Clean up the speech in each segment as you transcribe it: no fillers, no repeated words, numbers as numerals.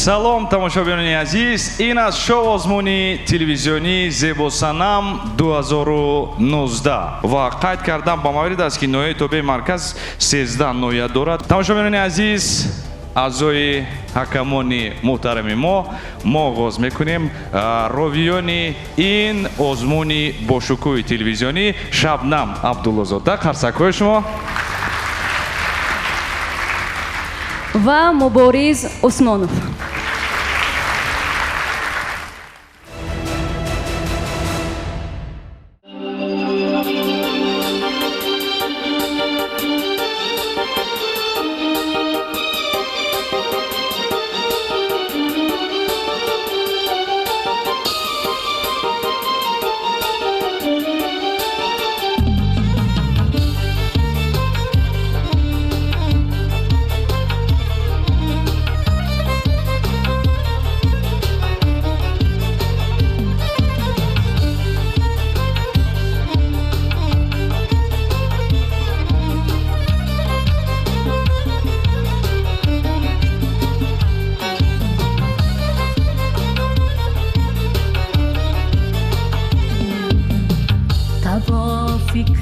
салом тамошобинони азиз, ин аст шоу озмуни телевизиони Зебосанам 2019 ва қайд кардан ба маврид аст ки ноҳияи тобеи марказ 13 ноҳия дорад. Тамошобинони азиз, аъзои ҳакамони муҳтарами мо оғоз мекунем ровиёни ин озмуни бошукӯҳи телевизионӣ Шабнам Абдуллозода, қарсакҳои шумо ва Мубориз Усмонов.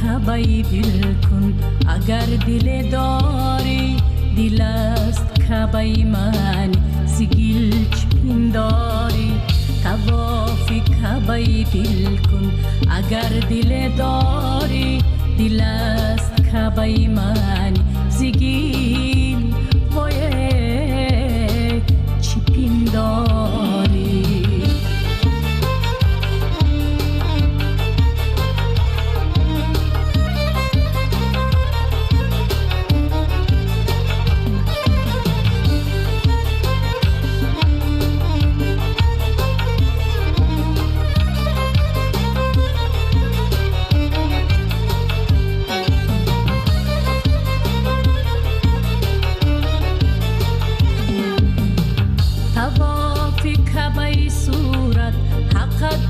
کعبه دل کن اگر دل داری، دل است کعبه من سیگیل پنداری. طواف کعبه دل کن اگر دل داری، دل است کعبه من سیگیل وای چی پنداری.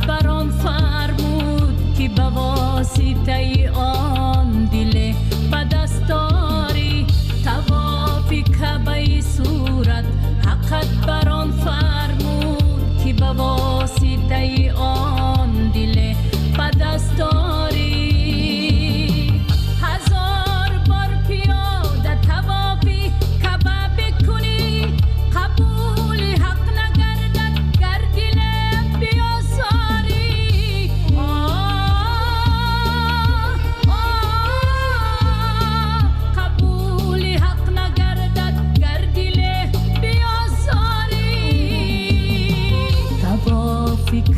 بران فرمود که به واسطه آن دل به دستاری. طواف کعبه صورت حقت بران فرمود که به واسطه آن دل به دستاری. هزار بار پیاده طوافی کعبه بکنی، قبول حق نگردد گر دل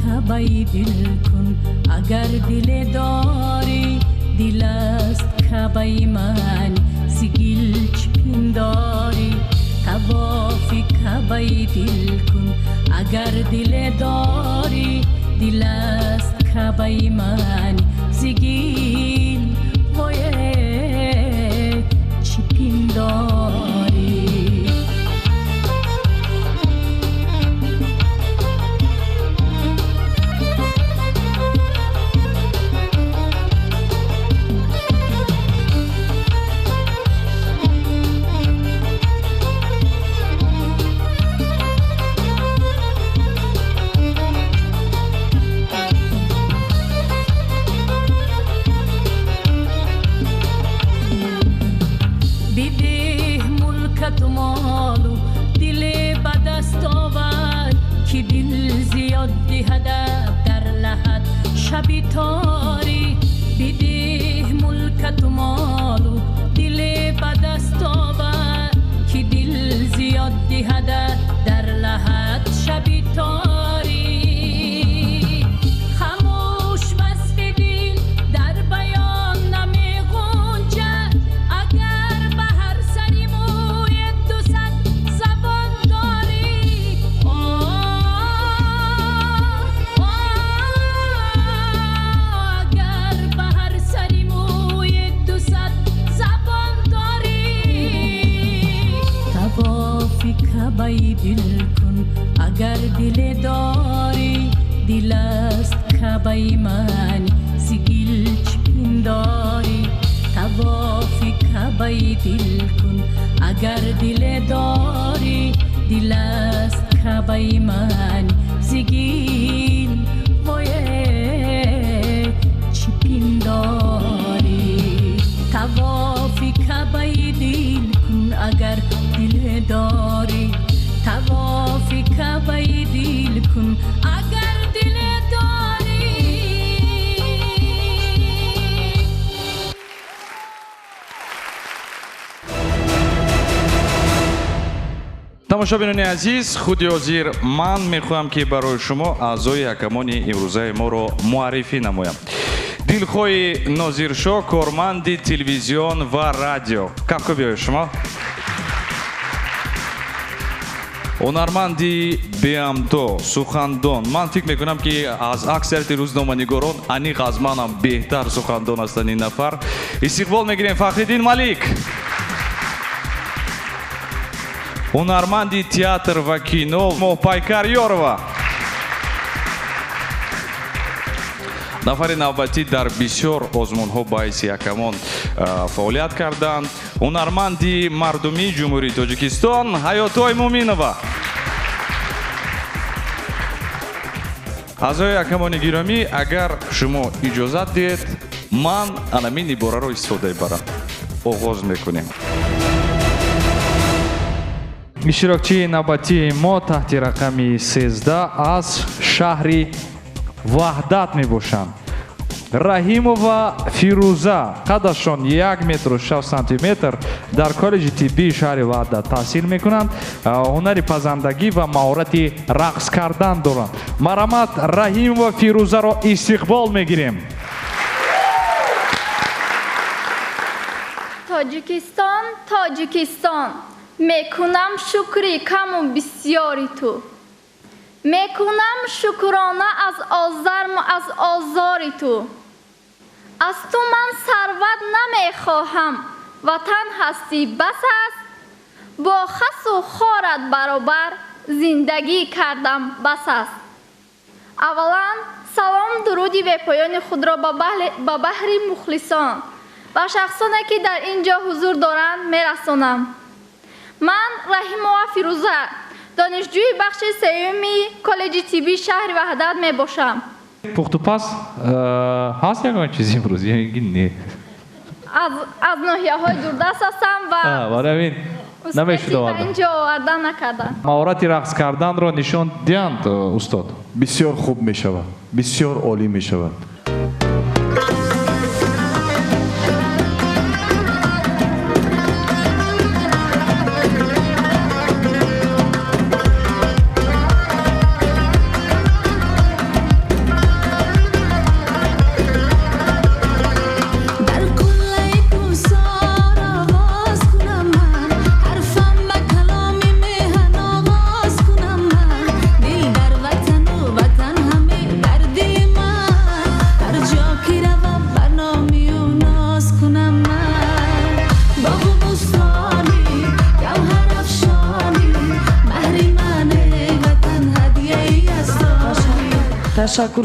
کعبه دل کن اگر دل داری، دل است کعبه من سیگیل پنداری. طواف کعبه دل کن اگر دل داری، دل است کعبه من سیگیل وای چی پنداری. مالو دل به دست آور که دل زیاد دهد در لحد شب تاری. بده ملکت مالو دل به دست آور که دل زیاد دهد در لحد شب تاری. خاموش وصف دل در بیان نمی گنجد، اگر به هر سری کعبه دل کن اگر دل داری، دل است کعبه من سیگیل پنداری. طواف کعبه دل کن اگر دل داری، دل است کبای من زگین وای چی پینداری توافی کبای دل کن اگر دل داری توافی کبای دل کن اگر دل داری тамошобинони азиз, худи ҳозир ман мехоҳам ки барои шумо аъзои ҳакамони имрӯзаи моро муаррифӣ намоям. дилхоҳи нозиршо, корманди телевизион ва радио. Как хубиёи шумо? ҳунарманди беамдо, сухандон. Ман фикр мекунам ки аз аксарияти рӯзноманигорон аниқ аз манам беҳтар сухандон ҳастанд ин нафар. истиқбол мегирем Фахриддин Малик. ҳунарманди театр ва кино Моҳпайкар Ёрова. нафари навбатӣ дар бисёр озмунҳо ба ҳайси якамон фаъолият карданд. ҳунарманди мардумии ҷумҳурии Тоҷикистон Ҳаётой Муминова. аъзои якамони гиромӣ, агар шумо иҷозат диҳед, ман анамин ибораро истифода мебарам. оғоз мекунем. иштирокчии навбатии мо таҳти рақами 13 аз шаҳри ваҳдат мебошанд. Раҳимова Фирӯза, қадашон 1 метру 6 сантиметр, дар коллеҷи тиббии шаҳри ваҳдат таҳсил мекунанд. ҳунари пазандагӣ ва маҳорати рақс кардан доранд. Марамат Раҳимова Фирӯзаро истиқбол мегирем. Тоҷикистон мекунам шукри каму бисёри ту мекунам шукрона аз озори ту аз ту ман сарват намехоҳам ватан ҳастӣ бас аст бо хасу хорат баробар зиндагӣ кардам бас аст. аввалан салом дуруди бепоёни худро ба баҳри мухлисон ва шахсоне ки дар ин ҷо ҳузур доранд мерасонам. ман Раҳимова Фирӯза донишҷӯи бахши сеюми коллеҷи тиббии шаҳри ваҳдат мебошам. пухтупас ҳаст ягон чиз имрӯз не аз ноҳияҳои дурдаст ҳастам ва успехи ба ин ҷо оварда накардам. маҳорати рақс карданро нишон диҳанд устод. бисёр хуб мешавад, бисёр олӣ мешавад.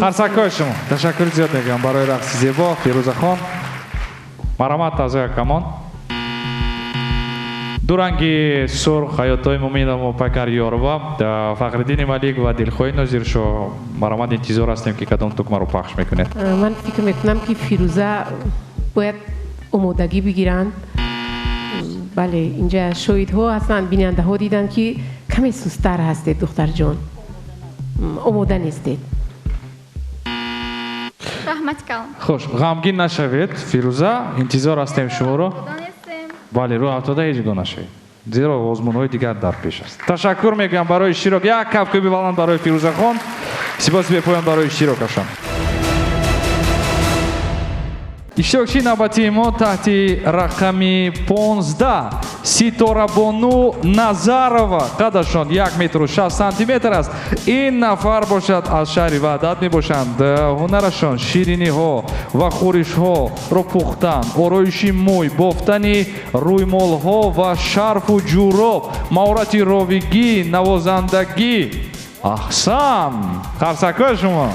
қарсакҳои шумо ташаккури зиёд мегӯям барои рақси зебо Фирӯзахон. марамат аъзои ҳакамон. ду ранги сурх Ҳаётой Муминова Моҳпайкар Ёрова, Фахриддини Малик ва дилхоҳи нозиршо. марамат интизор ҳастем ки кадом тукмаро пахш мекунед. ман фикр мекунам ки Фирӯза бояд омодагӣ бигиранд. бале инҷа шоҳидҳо ҳастанд, бинандаҳо диданд ки каме сустар ҳастед духтарҷон, омода нестед. раҳмат калом. хуш, ғамгин нашавед Фирӯза, интизор ҳастем шуморо. бале рӯ ҳафтода ҳеҷ гона шавед, зеро озмунҳои дигар дар пеш аст. ташаккур мегӯям барои иштирок. як кафкӯби баланд барои Фирӯзахон. сипоси бепоён барои иштирокашон. иштирокчии навбатии мо таҳти рақами 15 Ситорабону Назарова, қадашон 1 метру 6 сантиметр аст. ин нафар бошад аз шаҳри ваҳдат мебошанд. ҳунарашон шириниҳо ва хӯришҳоро пухтан, ороиши мӯй, бофтани рӯймолҳо ва шарфу ҷуроб, маҳорати ровигӣ, навозандагӣ. аҳсан, қарсакҳои шумо.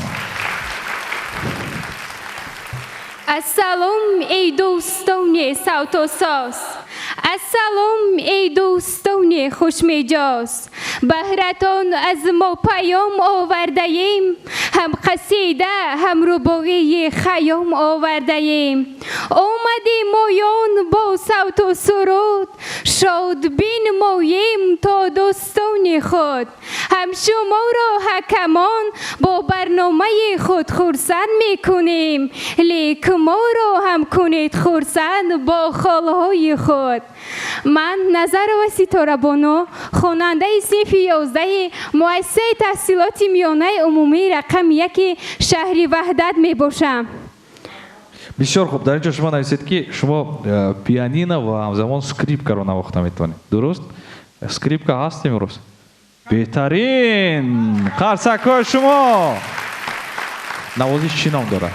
Assalom ey do'stone savtosas. Assalom ey do'stone xushmijoz. بهرتان از ما پیام آورده ایم هم قصیده هم رباعی خیام آورده ایم آمدیم مایان با صوت و سرود شاد بین ماییم تا دوستان خود هم شما را حکمان با برنامه خود خرسند میکنیم لیک ما را هم کنید خرسند با خالهای خود من نظر و ستاره بانو خواننده صنف 11 مؤسسه تحصیلات میانه عمومی رقم 1 شهر وحدت می باشم. بسیار خوب. در اینجا شما نویسید که شما پیانینا و همزمان سکریپکا رو نواخته میتونید. درست؟ سکریپکا هست امروز؟ بهترین. قرصک‌های شما نوازش چی نام داره؟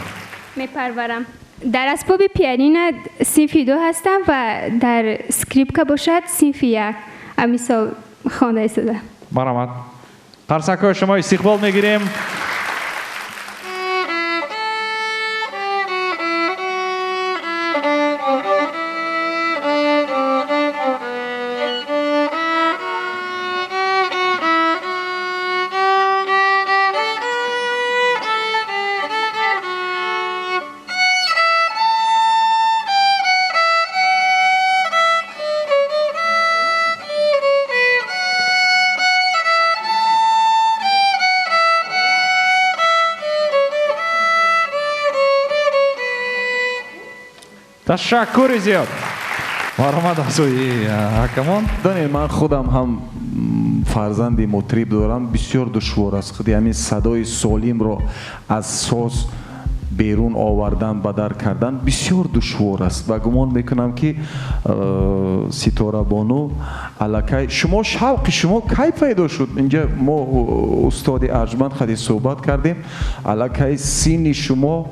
میپرورم. در اسباب پیانین صنف 2 هستم و در سکریپکا باشد صنف 1 امیسا خوانده شده. مرحمت. قرصک‌های شما استقبال میگیریم. تشکر زیاد. مرحمت آسوی حکمان. دانید من خودم هم فرزندی مطرب دارم. بسیار دشوار است خودی همین صدای سالم رو از ساز بیرون آوردن بدر کردن بسیار دشوار است و گمان میکنم که ستاره بانو الکی شما شوق شما کی پیدا شد؟ اینجا ما استاد ارجمند خیلی صحبت کردیم الکی سین شما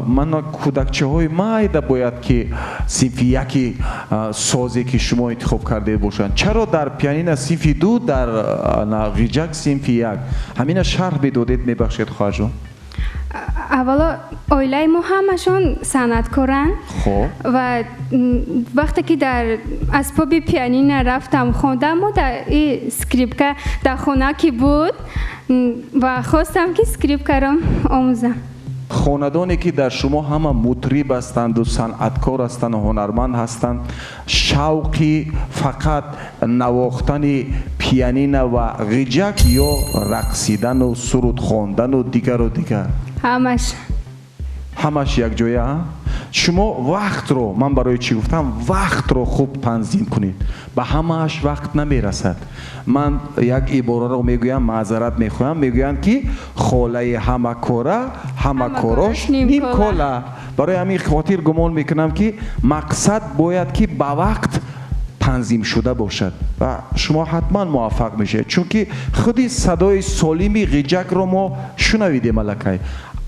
من کودکچه های مایده باید که صنف 1 سازی که شما انتخاب کرده باشند. چرا در پیانین صنف 2 در غیجک صنف 1 همین شرح بدادید میبخشید خواهر جان؟ اولا اویلای ما همشون صنعتکارن و وقتی که در اسباب پیانین رفتم خوندم و در این سکریپکا در خونه که بود و خواستم که سکریپکا رو آموزم. خاندانی که در شما همه مطرب هستند و صنعتکار هستند و هنرمند هستند شوقی فقط نواختن پیانین و غیجک یا رقصیدن و سرود خواندن و دیگر همش یک جایه. شما وقت رو من برای چی گفتم وقت رو خوب تنظیم کنید به همهش وقت نمیرسد. من یک عباره رو میگویم معذرت میخوایم میگویند که خاله همه کاراش نیم کاله. برای همین خاطر گمان میکنم که مقصد باید که به وقت تنظیم شده باشد و شما حتما موفق میشه چون که خودی صدای سالمی غیجک رو ما شنویدیم الکی.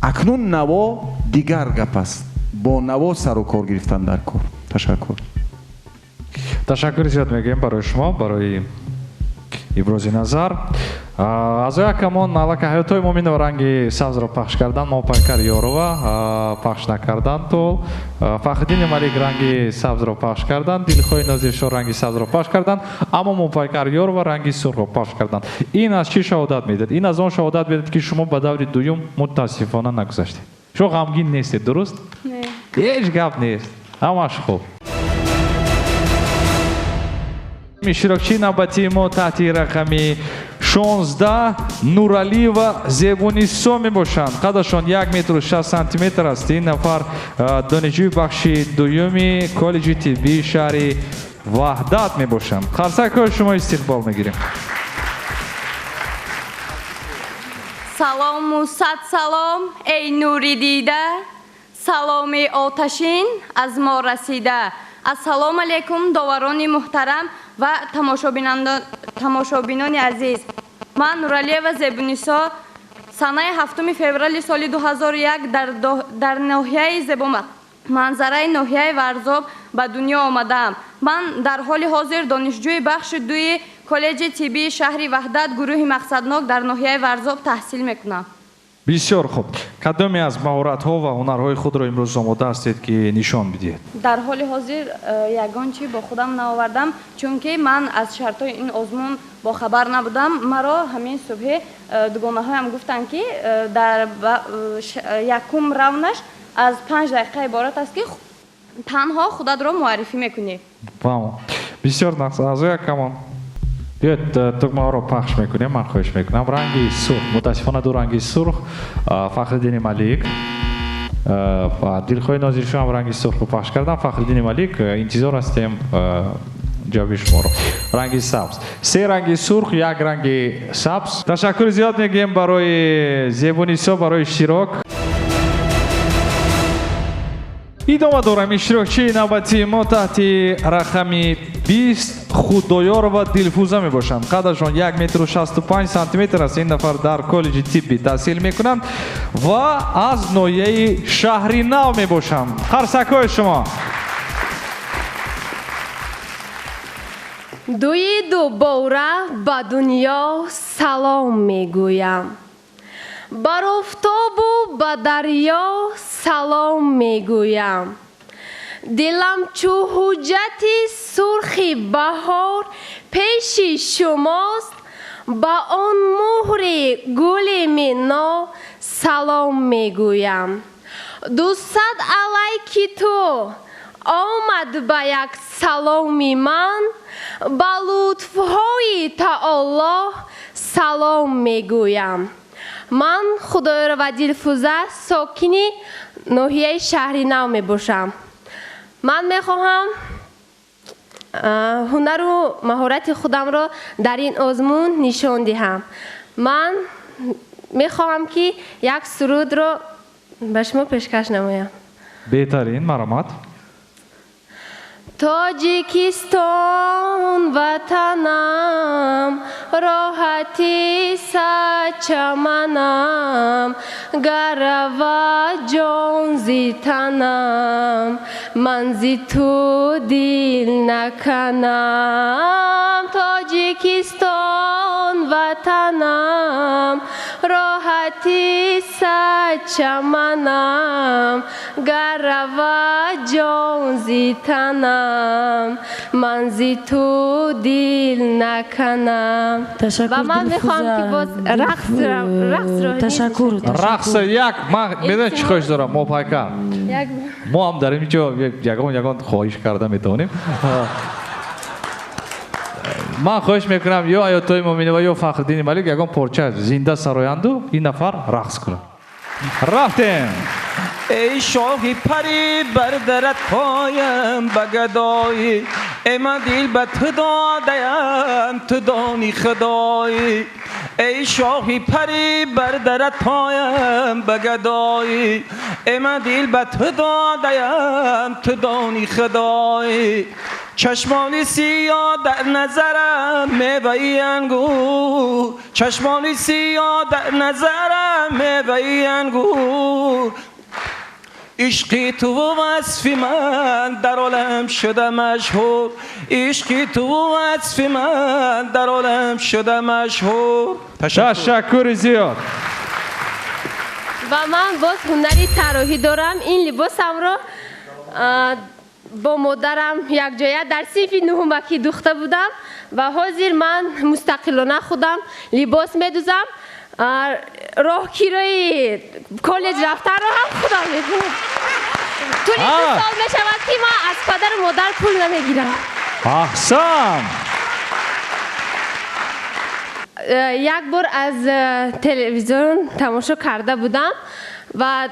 اکنون نوا دیگر گپ است با نوا سر و کار گرفتن در کار. تشکر زیاد میگیم برای شما برای ابراز نظر. از якамон алака ҳаётои муъминро ранги сабзро пахш кардан мопайкар ёрова пахш накардан то фахриддини малик ранги сабзро пахш кардан дилхои нозиршо ранги сабзро пахш кардан аммо мопайкар ёрова ранги сурхро пахш кардан. ин аз чӣ шаҳодат медиҳад? ин аз он шаҳодат медиҳад ки шумо ба даври дуюм мутаассифона нагузаштед. шумо ғамгин нестед, дуруст? ҳеҷ гап нест, ҳамаш хуб. иштирокчии навбатии мо таҳти рақами 16 Нуралиева Зебунисо мебошанд. қадашон 1 метр 60 сантиметр аст. ин нафар донишҷӯи бахши дуюми коллеҷи тиббии шаҳри ваҳдат мебошанд. қарсакҳои шумо истиқбол мегирем. салому сад салом эй нури дида саломи оташин аз мо расида. ассалому алайкум доварони муҳтарам ва тамошобинони азиз. ман Нуралиева Зебунисо санаи 7 феврали соли 2001 дар ноҳияи зебоманзараи ноҳияи Варзоб ба дунё омадам. ман дар ҳоли ҳозир донишҷӯи бахши 2 коллеҷи тиббии шаҳри ваҳдат гурӯҳи мақсаднок дар ноҳияи Варзоб таҳсил мекунам. бисёр хуб. Кадоме аз маҳоратҳо ва ҳунарҳои худро имрӯз омода ҳастед ки нишон бидиҳед? дар ҳоли ҳозир ягон чӣ бо худам наовардам, чунки ман аз шартҳои ин озмун бохабар набудам. Маро ҳамин субҳи дугонаҳоям гуфтанд ки дар якум раунаш аз 5 дақиқа иборат аст ки танҳо худатро муаррифӣ мекунӣ. Бисёр назоя камон. بیاید تکمه رو پخش میکنیم. من خواهش میکنم رنگی سرخ، متاسفانه دو رنگی سرخ فخرالدین ملیک و دلخواه ناظر شما رنگی سرخ رو پخش کردم. فخرالدین ملیک انتظار هستیم جواب شما رو. رنگی سبز، سه رنگی سرخ، یک رنگی سبز. تشکر زیاد میگیم برای زیبونیسا، برای اشتراک. ادامه دارم اشتراکچی نوبتی ما تحت رقم 20 خوددار و دلفوزه می باشند. قدشان 1 متر و 65 سانتی متر است. این نفر در کالج طبی تحصیل می کنند و از ناحیه شهری نو می باشند. قرصکای شما. دوی دوباره به دنیا سلام میگویم. بر آفتاب و به دریا سلام میگویم. دلم چو حجتی سرخی بهار پیش شماست. با آن مهر گل مینا سلام میگویم. 200 علیکی تو آمد به یک سلامی من. با لطفهای تعالی سلام میگویم. من خدایار و دلفوزه ساکنی ناحیه شهری نو می باشم. من می خواهم هنر و مهارت خودم را در این آزمون نشان دهم. من می خواهم که یک سرود را به شما پیشکش نمایم. بهترین مرامت. تاجیکستان وطنم راحتی سچمنم گر و جان زی تنم من زی تو دل نکنم. تاجیکستان وطنم راحتی سچمنم گر و جان زی تنم من زی تو دل نکنم. و من میخوام که باز رقص رو تشکر. رقص یک من میدونی چی خواهش دارم ما پایکا ما هم داریم اینجا یگان خواهش کرده میتونیم. من خواهش میکنم یا آیاتای مومنی و یا فخرالدین ملیک یگان پارچه زنده سرایندو این نفر رقص کنه. رفتیم. ای شاهی پری بردرت پایم بگدایی ای من دل به تو دادیم تو دانی خدایی. ای شاهی پری بردرت پایم بگدایی ای من دل به تو دادیم تو دانی خدایی. چشمانی سیاه در نظرم میوهی انگور چشمانی سیاه در نظرم میوهی انگور عشقی تو و وصف من در عالم شده مشهور. عشقی تو و وصف من در عالم شده مشهور. تشکر زیاد. و من باز هنری طراحی دارم. این لباسم رو با مادرم یک جایه در صنف نهمکی دوخته بودم و حاضر من مستقلانه خودم لباس میدوزم. راهگیری کالج رفتن رو هم خودم میکنم. طول 2 سال میشود که ما از پدر و مادر پول نمیگیرم. احسن. یک بار از تلویزیون تماشا کرده بودم و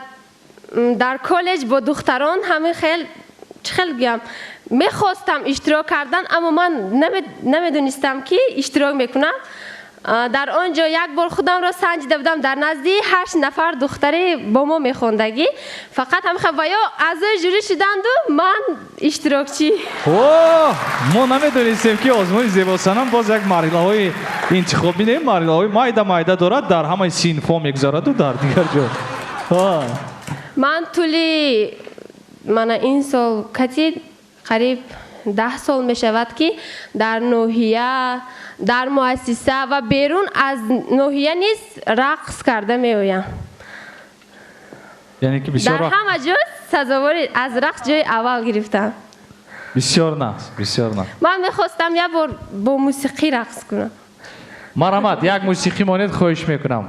در کالج با دختران همه خیلی بگم میخواستم اشتراک کردن اما من نمیدونستم که اشتراک میکنم. در آنجا یک بار خودم را سنجیده بودم در نزدیک 8 نفر دختری با ما میخوندگی فقط هم و یا اعضای جوری شدند و من اشتراکچی. ما نمیدونستیم که آزمون زیبا سنم باز یک مرحله های انتخابی نه، مرحله های مایده دارد در همه صنف‌ها میگذارد و در دیگر جا. من طولی این سال کتی قریب 10 سال می شود که در ناحیه در مؤسسه و بیرون از ناحیه نیز رقص کرده می آیم. یعنی که بسیار در همه جا سزاوار از رقص جای اول گرفتم. بسیار نه بسیار نه. من میخواستم یه بار با موسیقی رقص کنم. مرحمت یک موسیقی مانید خواهش میکنم.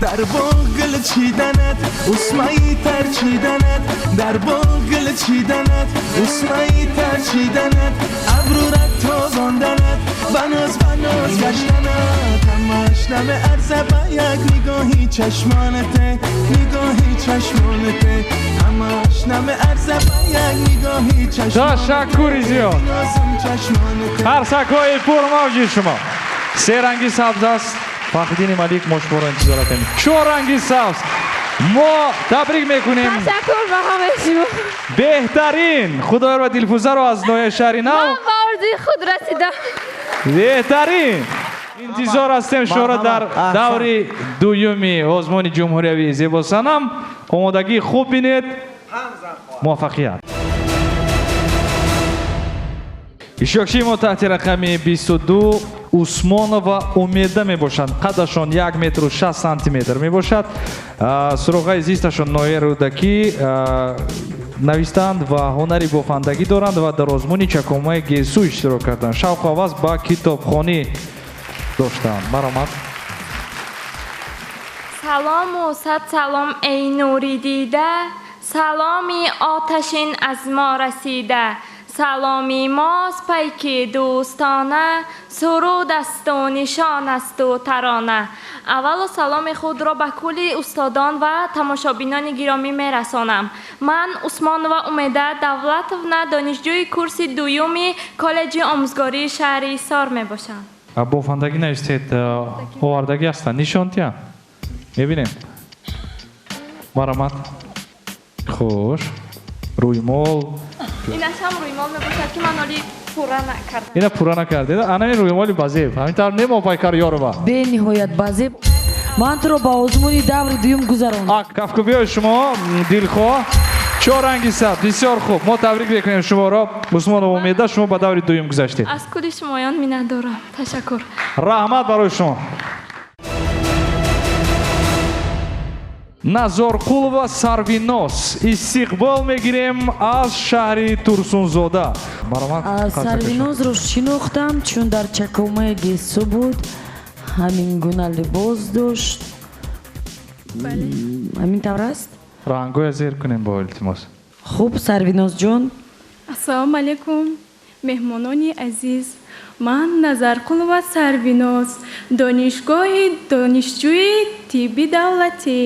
در باغ گل چیدنت اسمایی تر چیدنت در باغ گل چیدنت اسمایی تر چیدنت ابرو رد تازاندنت بناز گشتنت همش نمه ارزه با یک نگاهی چشمانته نگاهی چشمانته همش نمه ارزه با یک نگاهی چشمانته تشکر زیاد. هر سکای پر موجی شما. سه رنگی سبز است. فخردین ملیک مشمور انتظارات همین. 4 رنگی سبز. ما تبریک میکنیم. تشکر به همه شما. بهترین خدایار و دلفروزه رو از نوع شهری نو. من به آرزوی خود رسیدم. بهترین انتظار هستیم شما را در دور دومی آزمون جمهوری زیبا صنم. آمادگی خوب بینید. موفقیت. اشتراکچی ما تحت رقم 22 عثمانова امیده می باشند. قدشان 1 متر و 60 سانتی متر می باشد. سراغ زیستشان نوعی رودکی نویستند و هنری بافندگی دارند و در آزمون چکمه گیسو اشتراک کردند. شوق آواز با کتابخوانی داشتند. برآمد. سلام و صد سلام ای نوری دیده، سلامی آتشین از ما رسیده، سلامی ماست پیکی دوستانه، سرود است و نشان است و ترانه. اول سلام خود را به کل استادان و تماشابینان گرامی می رسانم. من عثمانова امیده دولتونا دانشجوی کورس دومی کالج آموزگاری شهر ایسار می باشم. بافندگی نوشتید آوردگی هستند. نشان تیا میبینیم. مرحمت. خوش. رویمال. اینش هم رویمال می باشد که من حالی پورا نکردم. اینا پورا نکردید. انا رویمالی بازیب. همینطور نمو پایکار یارو با. به نهایت بازیب. من تو رو با آزمونی دور دویم گذراندم. کفکوبی شما دلخواه 4 رنگی سبز. بسیار خوب. ما تبریک میکنیم شما را. عثمان امیده شما با دور دویم گذشتید. از کل شمایان میندارم. تشکر. رحمت برای شما. Назорқулова Сарвинос истиқбол мегирем аз шаҳри Турсунзода. Сарвиносро шинохтам, чун дар чакомаи гесо буд, ҳамин гуна либос дошт. ҳамин тавр аст? Рангоя зер кунем бо илтимос. Хуб, Сарвиносҷон. Ассалому алайкум, меҳмонони азиз. Ман Назарқулова Сарвинос, донишгоҳи донишҷӯи тибби давлатӣ,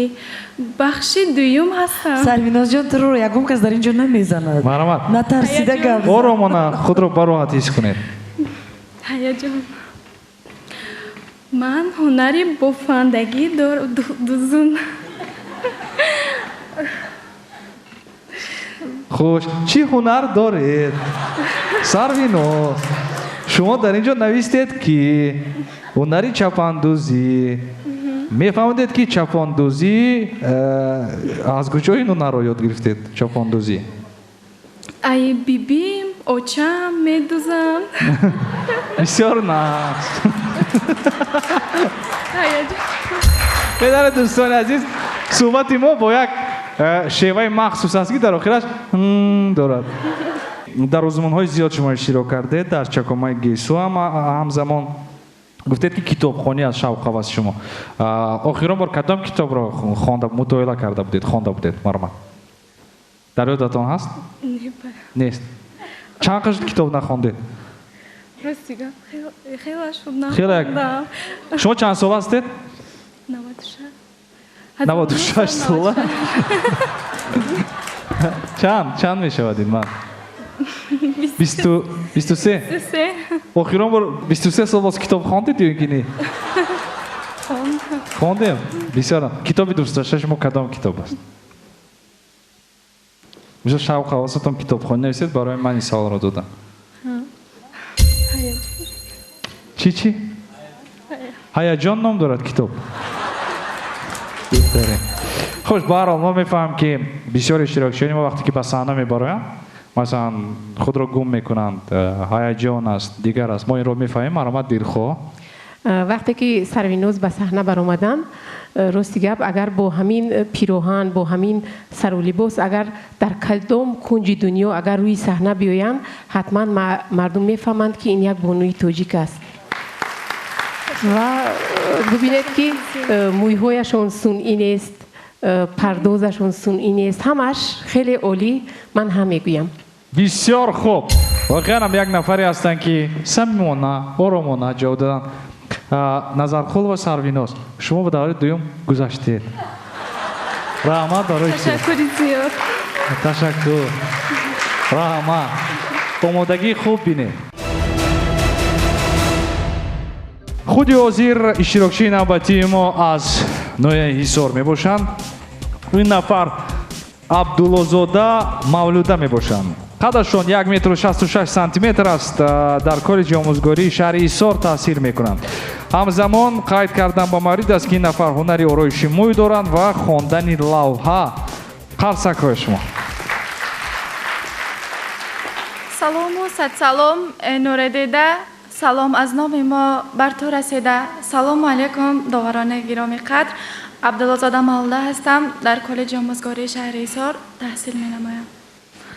бахши дуюм ҳастам. Сарвиносҷон, туро ягон кас дар ин ҷо намезанад. Марҳамат. Натарсида гап зан. Оромона худро бароҳат ҳис кунед. ҳаяҷон. Ман ҳунари бофандагӣ дузун. Хуш, чӣ ҳунар доред? Сарвинос. شما در اینجا نویستید که هنری چپاندوزی میفهمید که چپاندوزی از کجا این هنر رو یاد گرفتید؟ چپاندوزی ای بیبیم اوچم میدوزم. بسیار ناز. پدر دوستان عزیز، صحبت ما با یک شیوه مخصوص است که در آخرش دارد. در آزمون‌های زیاد شما اشتراک کردید. در چکمه گیسو هم همزمان گفتید که کتابخوانی از شوق هوس شما. آخرین بار کدام کتاب را خوانده مطالعه کرده بودید؟ خوانده بودید؟ مرحمت. در یادتان هست؟ نیست. چند قسمت کتاب نخواندید؟ راستی خیلی نخوندم. شما چند سال هستید؟ 96 سال. چند میشوید من؟ 23. آخرین بار 23 سال باز کتاب خواندید یا اینکه نه؟ خواندیم. بسیار. کتابی دوست داشته شما کدام کتاب است؟ میشه شوق حواستون کتاب خوانی نویسید برای من این سوال را دادم. چی؟ هیجان نام دارد کتاب. بهترین. خوش بهرحال ما میفهمیم که بسیار اشتراکچیانی ما وقتی که به صحنه میبرند مثلا خود را گم میکنند، هیجان است، دیگر است، ما این رو میفهمیم. مرامت دلخواه وقتی که سروینوز به صحنه بر اومدن، راستی گپ اگر با همین پیروهن، با همین سر و لباس، اگر در کدام کنج دنیا اگر روی صحنه بیاین، حتما مردم میفهمند که این یک بانوی تاجیک است. و ببینید که مویهایشون سنئی نیست، پردازشون سنئی نیست، همش خیلی عالی. من هم میگویم بسیار خوب. واقعا هم یک نفری هستن که صمیمانه، آرامانه جواب دادن. نظرخول و سروینوز، شما به دوره دوم گذشتید. رحمت برای شما. تشکری زیاد. تشکر. رحمت. آمادگی خوب بینه. خودی حاضر اشتراکچی نوبتی ما از نویه حصار می باشند. این نفر عبداللهزاده مولوده می باشند. قدشون 1 متر و 66 سانتی متر است. در کالج آموزگاری شهر حصار تحصیل می کنند. همزمان قید کردن با مورد است که این نفر هنری آرایشی موی دارند و خواندن لوحه. قرصک های شما. سلام و صد سلام نوردیده. سلام از نام ما بر تو رسیده. سلام علیکم داوران گرامی قدر. عبداللهزاده مولوده هستم. در کالج آموزگاری شهر حصار تحصیل می نمایم.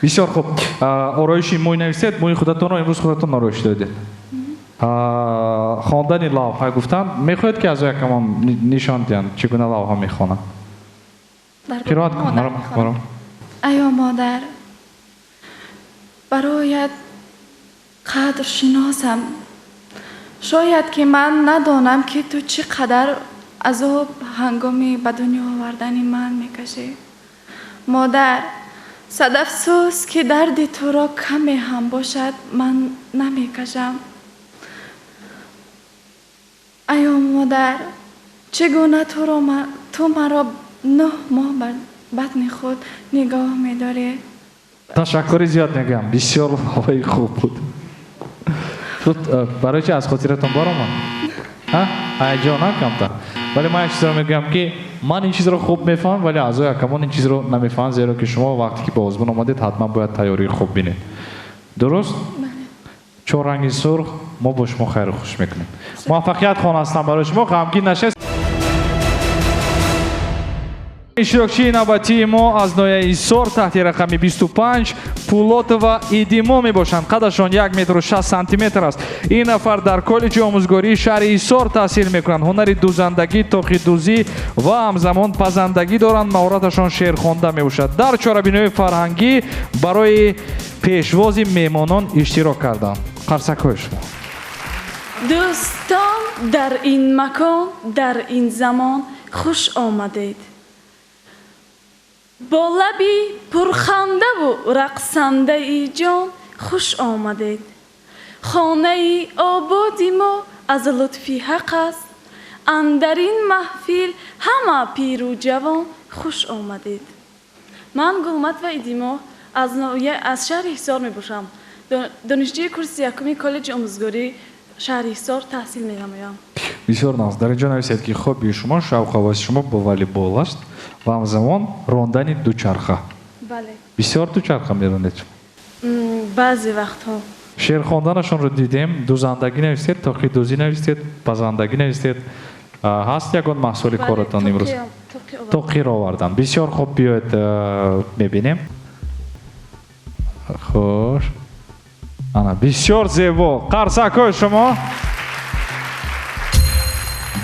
بسیار خوب. آرایشی موی نویسید. موی خودتون رو امروز خودتون آرایش دادید. خواندن لوحه گفتن میخواید که از یکم نشان دهند چگونه لوحه میخوانند؟ قرائت کن. ایا مادر، برایت قدر شناسم. شاید که من ندانم که تو چقدر عذاب هنگامی به دنیا آوردن من میکشی. مادر، صد افسوس که درد تو را کمی هم باشد من نمیکشم. ایا مادر، چگونه تو مرا 9 ماه بر بطن خود نگاه می‌داری؟ تشکر زیاد میگم. بسیار هوای خوب بود. برای چه از خاطرتون بارم هیجان نکردم. ولی من این چیز رو میگم که من این چیز رو خوب میفهم ولی اعضای کمان این چیز رو نمیفهم، زیرا که شما وقتی که به آزمون آمدید حتما باید تیاری خوب بینید. درست؟ چون رنگی سرخ ما با شما خیر و خوش میکنیم. موفقیت خواهان هستم برای شما. غمگین نشید. اشتراکچی نوبتی ما از نویه حصار تحت رقم 25 پولات و ایدیما می باشند. قدشان 1 متر و 60 سانتی متر است. این نفر در کالج آموزگاری شهر حصار تحصیل می کنند. هنری دوزندگی، تاقی‌دوزی و همزمان پزندگی دارند. مهارتشان شعر خوانده می باشد. در چاره‌بینی فرهنگی برای پیشوازی میمانان اشتراک کردند. قرصک های شما. دوستان، در این مکان، در این زمان خوش آمدید. با لبی پرخنده و رقصنده ای جان خوش آمدید. خانه ای آبادی ما از لطفی حق است. اندر این محفل همه پیر و جوان خوش آمدید. من گلمت و ایدیما از شهر حصار می باشم. دانشجوی کورس یکمی کالج آموزگاری شهر حصار تحصیل می نمایم. بسیار ناز. در اینجا نویسید که خوابی شما شوق و هواس شما با والیبال است و همزمان راندن دوچرخه. بله. بسیار دوچرخه میراندید. بعضی وقتها. شعر خواندنشون رو دیدیم. دوزندگی نویسید، تاقی‌دوزی نویسید، پزندگی نویسید. هست یکون محصول کارتان امروز؟ تاقی را آوردن. بسیار خوب. بیاید ببینیم. خوش. انا بسیار زیبا. قرصک های شما.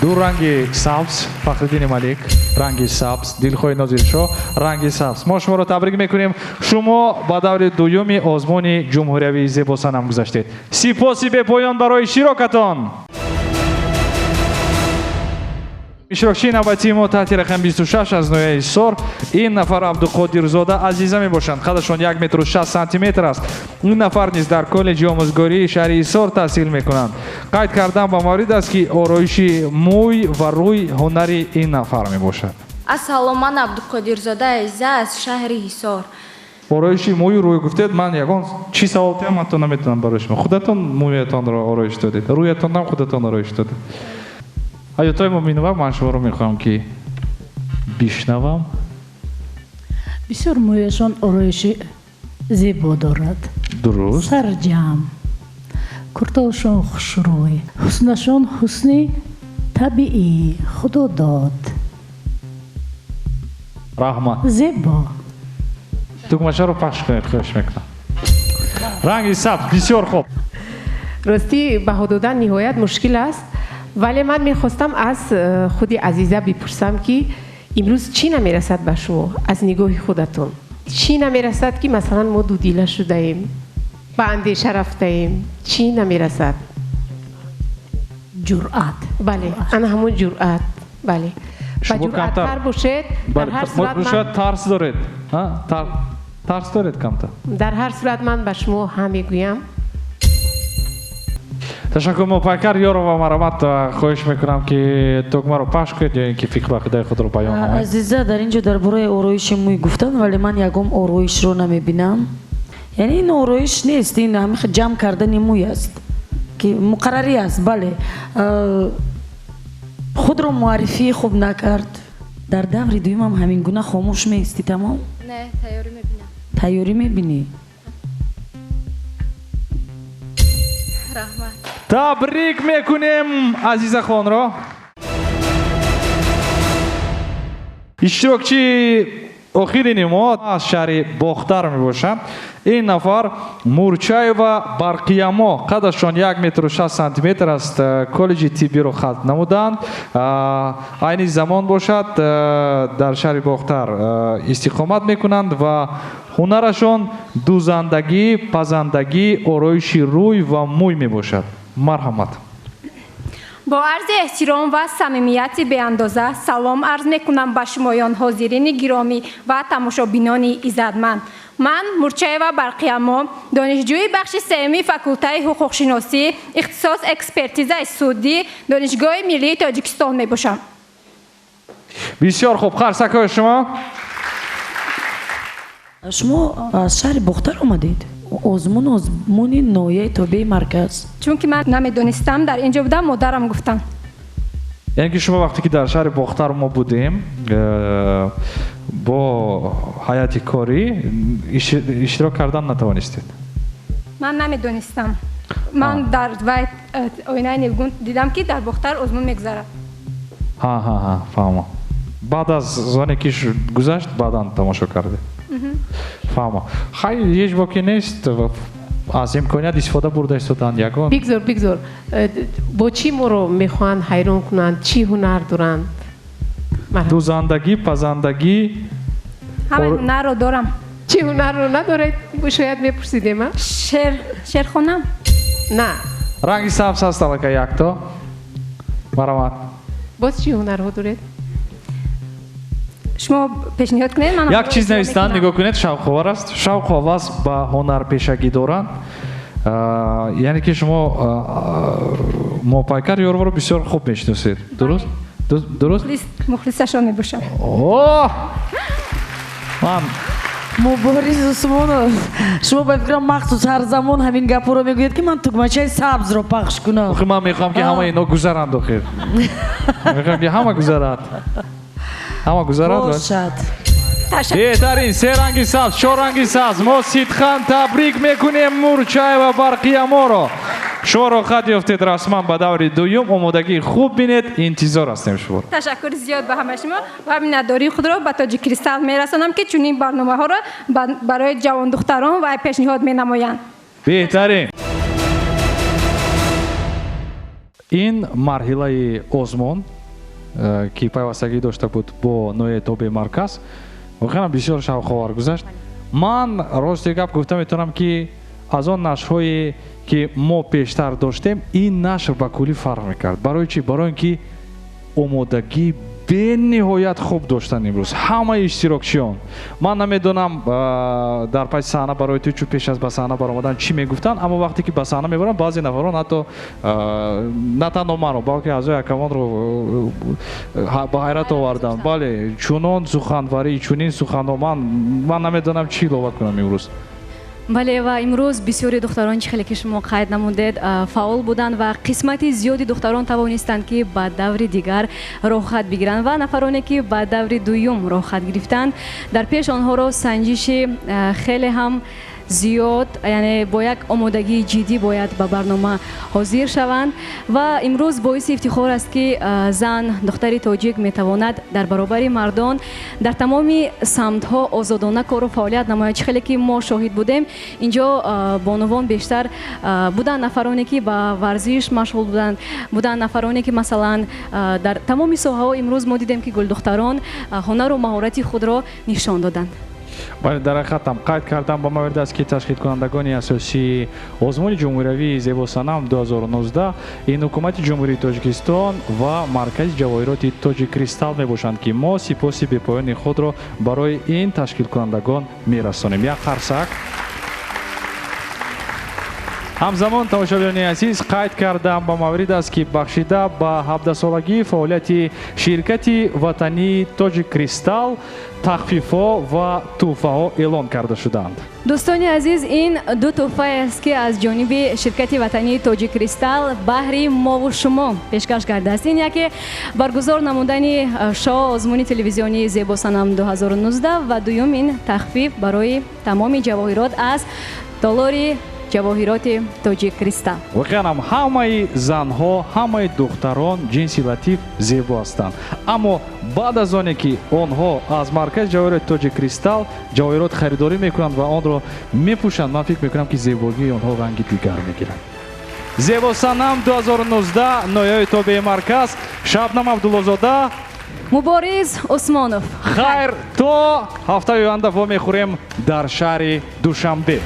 دو رنگ سبز، فخرالدین ملک، رنگ سبز، دلخواه ناظر شاه، رنگ سبز. ما شما را تبریک میکنیم. شما با دور دومی آزمون جمهوری زیبا صنم گذاشتید. سپاسی به پایان برای اشتراکتان. اشتراکچی نوبتی ما تحت رقم 26 از نویه حصار. این نفر عبدالقادرزاده عزیزه می باشند. قدشان 1 متر و 60 سانتی متر است. این نفر نیز در کالج آموزگاری شهر حصار تحصیل می کنند. قید کردن با مورد است که آرایشی موی و روی هنری این نفر می باشد. السلام، من عبدالقادرزاده عزیزه از شهر حصار. آرایشی موی روی گفتید. من یگان چی سوال تیم تو نمیتونم برای شما. خودتون مویتان را آرایش دادید، رویتان هم خودتان آرایش دادید. آیاتای مومنین و من شما رو میخوام که бишнавам. бисёр мояшон ороиши зебо дорад. Дуруст. Сарҷам. Куртошон хушрӯй. Ҳуснашон ҳусни табиӣ. Худо дод. Раҳмат. Зебо. Тугмашаро пахш кунед, хоҳиш мекунам. Ранги сабз, бисёр хуб. ростӣ баҳо додан ниҳоят мушкил аст, вале ман мехостам аз худи азиза бипурсам ки имрӯз чӣ намерасад ба шумо аз нигоҳи худатон? Чӣ намерасад ки масалан мо дудила шудаем, ба андеша рафтаем? Чӣ намерасад? ҷуръат. Бале, ана ҳамон ҷуръат. Бале. Ба Шумо камтар. ҷуръаттар бошед, дар ҳар сурат Шояд тарс доред. Тарс доред камтар. дар ҳар сурат ман ба шумо ҳам мегӯям. Ташаккур Мопайкар, ёро ва маромат, хоҳиш мекунам ки тугмаро пахш кунед ё ин ки фикр ва ақидаи худро баён намоед. азиза дар инҷо дар бораи ороиши мӯй гуфтан, вале ман ягон ороишро намебинам. яъне ин ороиш нест, ин ҳамихи ҷамъ кардани мӯй аст ки муқаррарӣ аст. бале, худро муаррифии хуб накард, дар даври дуюмам ҳамин гуна хомӯш меисти тамом? Не, тайёрӣ мебинам. тайёрӣ мебинӣ? раҳмат. Табрик мекунем азизахонро. иштирокчи охирини мо аз шаҳри бохтар мебошанд. ин нафар Мурчаева Барқиямо, қадашон 1 метру 6 сантиметр аст. коллеҷи тиббиро хатм намуданд. айни замон бошад дар шаҳри бохтар истиқомат мекунанд ва ҳунарашон дузандагӣ, пазандагӣ, ороиши рӯй ва мӯй мебошад. марҳамат. бо арзи эҳтиром ва самимияти беандоза салом арз мекунам ба шумоён ҳозирини гиромӣ ва тамошобинони иззатманд. ман Мурчаева Барқиямо, донишҷӯи бахши сеюми факултаи ҳуқуқшиносӣ, ихтисос экспертизаи судӣ, донишгоҳи миллии Тоҷикистон мебошам. бисёр хуб, қарсакҳои шумо? шумо аз шаҳри бохтар омадед? озмуни ноҳияи тобеи марказ? чунки ман намедонистам, дар инҷо будам, модарам гуфтанд. яъне ки шумо вақте ки дар шаҳри бохтар мо будем бо ҳайати корӣ иштирок кардан натавонистед? ман намедонистам. ман дар вай оинаи нилгун дидам ки дар бохтар озмун мегузарад. фаҳма. баъд аз зоне ки гузашт баъдан тамошо кардед? фаҳма. хайр ҳеҷ боки нест, аз имконият истифода бурда истоданд ягон. бигзор бо чӣ моро мехоҳанд ҳайрон кунанд? чӣ ҳунар доранд? дузандагӣ, пазандагӣ. ҳамаи ҳунарро дорам. чӣ ҳунарро надоред? шояд мепурсидем. шерхонам. на. ранги сабз ҳаст аллакай якто. марҳамат. боз чӣ ҳунарҳо доред? шумо пешниҳод кунед. як чиз навистанд, нигоҳ кунед, шавқовар аст. шавқоваз ба ҳунарпешагӣ доранд. яъне ки шумо Мопайкар ёроворо бисёр хуб мешиносед. дуруст? дуруст? мухлисашон мебошам. ман мубориз усмонов, шумо ба фикрам махсус ҳар замон ҳамин гапҳоро мегӯед ки ман тугмачаи сабзро пахш кунам. ман мехоҳам ки ҳама ино гузаранд охир. мехоҳам ки ҳама гузарад. ҳама гузарад бошад. беҳтарин. се ранги сабз, 4 ранги сабз. мо сидхан табрик мекунем Мурчаева Барқияморо. шумо хат ёфтед расман ба даври дуюм. омодагии хуб бинед. интизор ҳастем шумо. ташаккури зиёд ба ҳама шумо ва миннатдории худро ба Тоҷи Кристалл мерасонам ки чунин барномаҳоро барои ҷавондухтарон ва пешниҳод менамоянд. беҳтарин. ин марҳилаи озмон ки пайвастагӣ дошта буд бо ноҳияи тобеи марказ воқеан бисёр шавқовар гузашт. ман рости гап гуфта метавонам ки аз он нашрҳое ки мо пештар доштем ин нашр ба куллӣ фарқ мекард. барои чӣ? барои ин ки омодагӣ бениҳоят хуб доштанд имрӯз ҳамаи иштирокчиён. ман намедонам дар паси саҳна барои ту чӯ пеш аз ба саҳна баромадан чӣ мегуфтанд, аммо вақте ки ба саҳна мебаранд баъзе нафарон ҳатто на танҳо манро балки аъзои акамонро ба ҳайрат оварданд. бале, чунон суханварӣ, чунин суханҳо ман намедонам чӣ илова кунам имрӯз. бале ва имрӯз бисёри духтарон чихеле ки шумо қайд намудед фаъол буданд ва қисмати зиёди духтарон тавонистанд ки ба даври дигар роҳхат бигиранд ва нафароне ки ба даври дуюм роҳхат гирифтанд дар пеш онҳоро санҷиши хеле ҳам зиёд, яъне бо як омодагии ҷиддӣ бояд ба барнома ҳозир шаванд ва имрӯз боиси ифтихор аст ки зан духтари тоҷик метавонад дар баробари мардон дар тамоми самтҳо озодона кору фаъолият намояд. чихеле ки мо шоҳид будем инҷо бонувон бештар буданд нафароне ки ба варзиш машғул буданд нафароне ки масалан дар тамоми соҳаҳо имрӯз мо дидем ки гулдухтарон ҳунару маҳорати худро нишон доданд. бале дар ҳақиқатам қайд кардам ба мавриди аст ки ташкилкунандагони асосии озмуни ҷумҳуриявии зебосанам 2019 ин ҳукумати ҷумҳурии тоҷикистон ва маркази ҷавоҳироти тоҷик кристалл мебошанд ки мо сипоси бепоёни худро барои ин ташкилкунандагон мерасонем. як қарсак. ҳамзамон тамошобинони азиз, қайд кардам ба маврид аст ки бахшида ба 17-солагии фаъолияти ширкати ватании тоҷик кристалл тахфифҳо ва тӯҳфаҳо эълон карда шуданд. дӯстони азиз, ин ду тӯҳфае аст ки аз ҷониби ширкати ватании тоҷик кристалл баҳри мову шумо пешкаш гардааст. ин яке баргузор намудани шоу озмуни телевизионии зебосанам 2019 ва дуюм ин тахфиф барои тамоми ҷавоҳирот аз доллари ҷавоҳироти тоҷик кристалл. воқеан ҳамаи занҳо, ҳамаи духтарон ҷинси латиф зебо ҳастанд, аммо баъд аз оне ки онҳо аз маркази ҷавоҳироти тоҷик кристалл ҷавоҳирот харидорӣ мекунанд ва онро мепӯшанд, ман фикр мекунам ки зебогии онҳо ранги дигар мегирад. зебосанам 2019 ноёи тобеи марказ, шабнам абдуллозода, мубориз усмонов. хайр, то ҳафтаи оянда во мехӯрем дар шаҳри душанбе.